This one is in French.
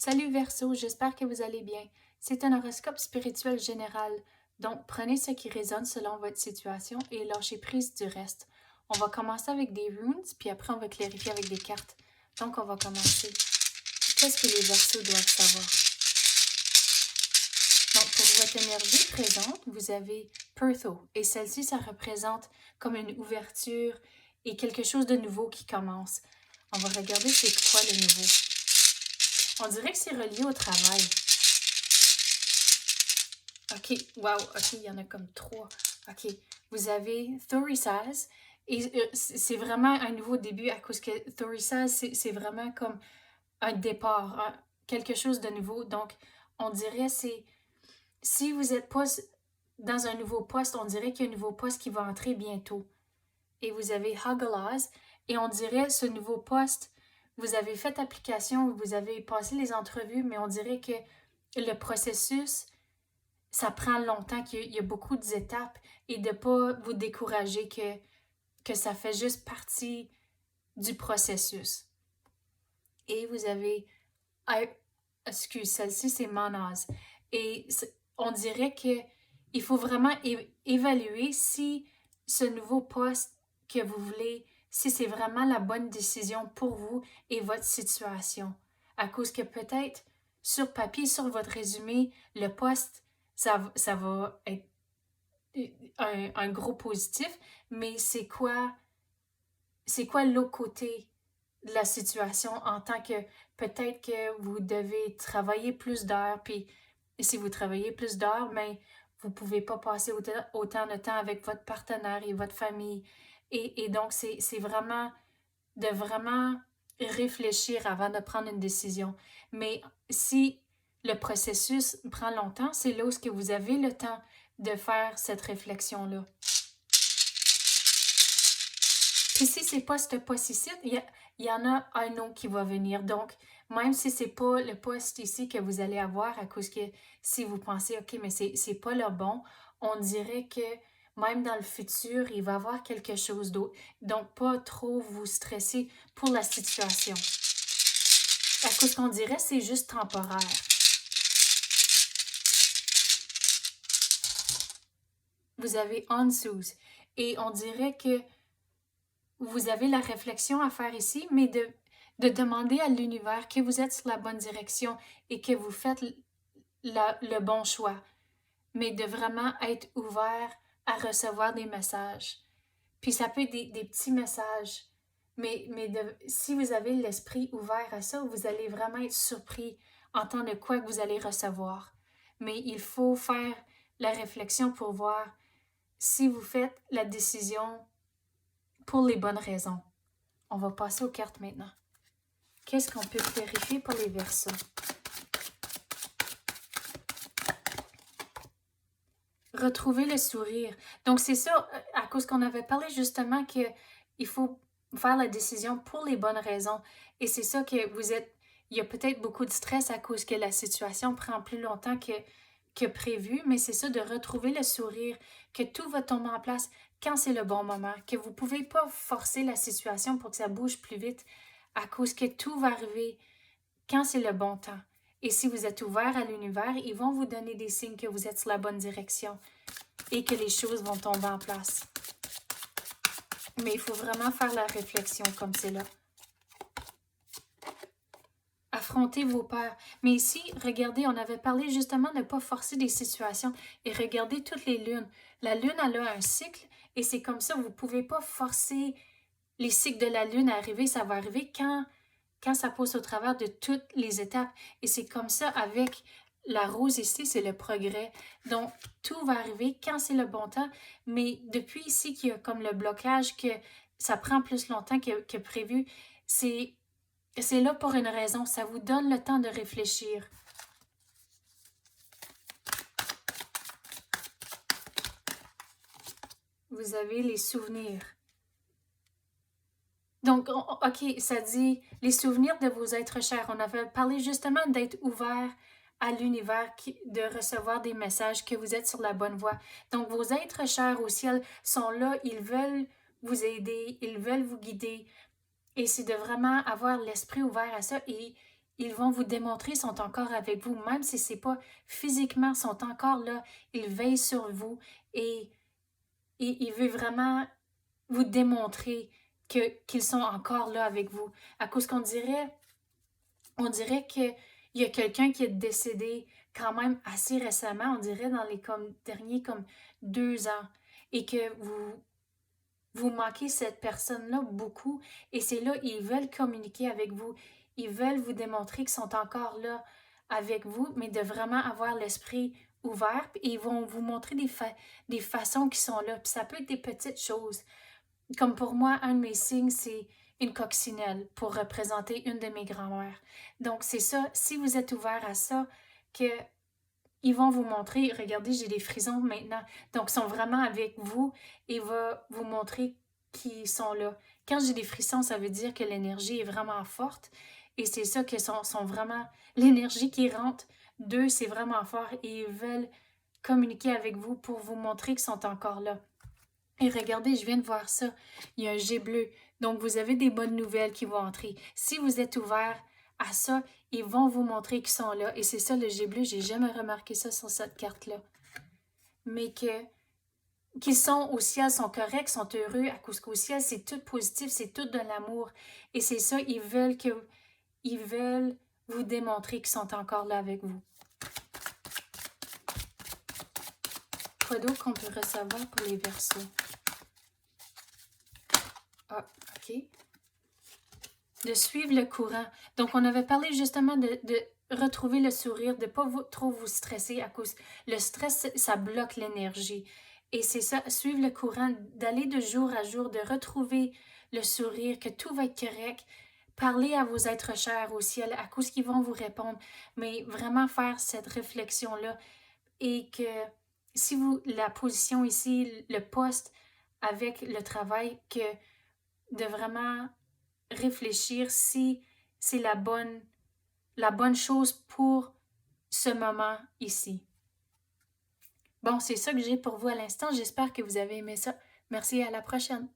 Salut Verseau, j'espère que vous allez bien. C'est un horoscope spirituel général, donc prenez ce qui résonne selon votre situation et lâchez prise du reste. On va commencer avec des runes, puis après on va clarifier avec des cartes. Donc on va commencer. Qu'est-ce que les Verseaux doivent savoir? Donc pour votre énergie présente, vous avez Pertho, et celle-ci, ça représente comme une ouverture et quelque chose de nouveau qui commence. On va regarder c'est quoi le nouveau. On dirait que c'est relié au travail. OK, wow, OK, il y en a comme trois. OK, vous avez Thorisaz, et c'est vraiment un nouveau début à cause que Thorisaz, c'est vraiment comme un départ, quelque chose de nouveau. Donc, on dirait, si vous êtes pas dans un nouveau poste, on dirait qu'il y a un nouveau poste qui va entrer bientôt. Et vous avez Hagalaz, et on dirait ce nouveau poste, vous avez fait application, vous avez passé les entrevues, mais on dirait que le processus ça prend longtemps, qu'il y a beaucoup d'étapes et de ne pas vous décourager que ça fait juste partie du processus. Et vous avez, excuse, celle-ci c'est Manaz. Et on dirait qu'il faut vraiment évaluer si ce nouveau poste que vous voulez, si c'est vraiment la bonne décision pour vous et votre situation. À cause que peut-être sur papier, sur votre résumé, le poste, ça va être un gros positif, mais c'est quoi l'autre côté de la situation en tant que peut-être que vous devez travailler plus d'heures, puis si vous travaillez plus d'heures, mais vous ne pouvez pas passer autant de temps avec votre partenaire et votre famille. Et donc, c'est vraiment de vraiment réfléchir avant de prendre une décision. Mais si le processus prend longtemps, c'est là où vous avez le temps de faire cette réflexion-là. Puis si c'est pas ce poste-ci, il y en a un autre qui va venir. Donc, même si c'est pas le poste ici que vous allez avoir, à cause que si vous pensez, OK, mais c'est pas le bon, on dirait que même dans le futur, il va y avoir quelque chose d'autre. Donc, pas trop vous stresser pour la situation. À cause qu'on dirait, c'est juste temporaire. Vous avez Ansuz. Et on dirait que vous avez la réflexion à faire ici, mais de demander à l'univers que vous êtes sur la bonne direction et que vous faites le bon choix, mais de vraiment être ouvert à recevoir des messages. Puis ça peut être des petits messages, mais si vous avez l'esprit ouvert à ça, vous allez vraiment être surpris en tant de quoi que vous allez recevoir. Mais il faut faire la réflexion pour voir si vous faites la décision pour les bonnes raisons. On va passer aux cartes maintenant. Qu'est-ce qu'on peut vérifier pour les Verseaux? Retrouver le sourire. Donc, c'est ça, à cause qu'on avait parlé justement qu'il faut faire la décision pour les bonnes raisons. Et c'est ça que vous êtes... Il y a peut-être beaucoup de stress à cause que la situation prend plus longtemps que prévu, mais c'est ça de retrouver le sourire, que tout va tomber en place quand c'est le bon moment, que vous ne pouvez pas forcer la situation pour que ça bouge plus vite, à cause que tout va arriver quand c'est le bon temps. Et si vous êtes ouvert à l'univers, ils vont vous donner des signes que vous êtes sur la bonne direction et que les choses vont tomber en place. Mais il faut vraiment faire la réflexion comme c'est là. Affrontez vos peurs. Mais ici, regardez, on avait parlé justement de ne pas forcer des situations et regardez toutes les lunes. La lune, elle a un cycle et c'est comme ça, vous ne pouvez pas forcer les cycles de la lune à arriver. Ça va arriver quand ça passe au travers de toutes les étapes. Et c'est comme ça avec la rose ici, c'est le progrès. Donc, tout va arriver quand c'est le bon temps. Mais depuis ici qu'il y a comme le blocage, que ça prend plus longtemps que prévu, c'est là pour une raison. Ça vous donne le temps de réfléchir. Vous avez les souvenirs. Donc, OK, ça dit les souvenirs de vos êtres chers. On avait parlé justement d'être ouvert à l'univers, de recevoir des messages que vous êtes sur la bonne voie. Donc, vos êtres chers au ciel sont là, ils veulent vous aider, ils veulent vous guider. Et c'est de vraiment avoir l'esprit ouvert à ça et ils vont vous démontrer qu'ils sont encore avec vous, même si c'est pas physiquement, ils sont encore là, ils veillent sur vous et il veut vraiment vous démontrer qu'ils sont encore là avec vous. À cause on dirait qu'il y a quelqu'un qui est décédé quand même assez récemment, on dirait dans les derniers comme 2 ans, et que vous manquez cette personne-là beaucoup, et c'est là, ils veulent communiquer avec vous, ils veulent vous démontrer qu'ils sont encore là avec vous, mais de vraiment avoir l'esprit ouvert, et ils vont vous montrer des façons qui sont là, puis ça peut être des petites choses. Comme pour moi, un de mes signes, c'est une coccinelle pour représenter une de mes grand-mères. Donc, c'est ça, si vous êtes ouvert à ça, que ils vont vous montrer, regardez, j'ai des frissons maintenant. Donc, ils sont vraiment avec vous et va vous montrer qu'ils sont là. Quand j'ai des frissons, ça veut dire que l'énergie est vraiment forte et c'est ça que sont vraiment, l'énergie qui rentre d'eux, c'est vraiment fort et ils veulent communiquer avec vous pour vous montrer qu'ils sont encore là. Et regardez, je viens de voir ça. Il y a un jet bleu. Donc, vous avez des bonnes nouvelles qui vont entrer. Si vous êtes ouvert à ça, ils vont vous montrer qu'ils sont là. Et c'est ça, le jet bleu. J'ai jamais remarqué ça sur cette carte-là. Mais qu'ils sont au ciel, sont corrects, sont heureux, à cause qu'au ciel, c'est tout positif, c'est tout de l'amour. Et c'est ça, ils veulent vous démontrer qu'ils sont encore là avec vous. Quoi d'autre qu'on peut recevoir pour les Verseaux? Ah, OK. De suivre le courant. Donc, on avait parlé justement de retrouver le sourire, de ne pas trop vous stresser à cause... Le stress, ça bloque l'énergie. Et c'est ça, suivre le courant, d'aller de jour à jour, de retrouver le sourire, que tout va être correct. Parler à vos êtres chers au ciel, à cause qu'ils vont vous répondre. Mais vraiment faire cette réflexion-là. Et que si la position ici, le poste avec le travail, que de vraiment réfléchir si c'est la bonne chose pour ce moment ici. Bon, c'est ça que j'ai pour vous à l'instant. J'espère que vous avez aimé ça. Merci, à la prochaine.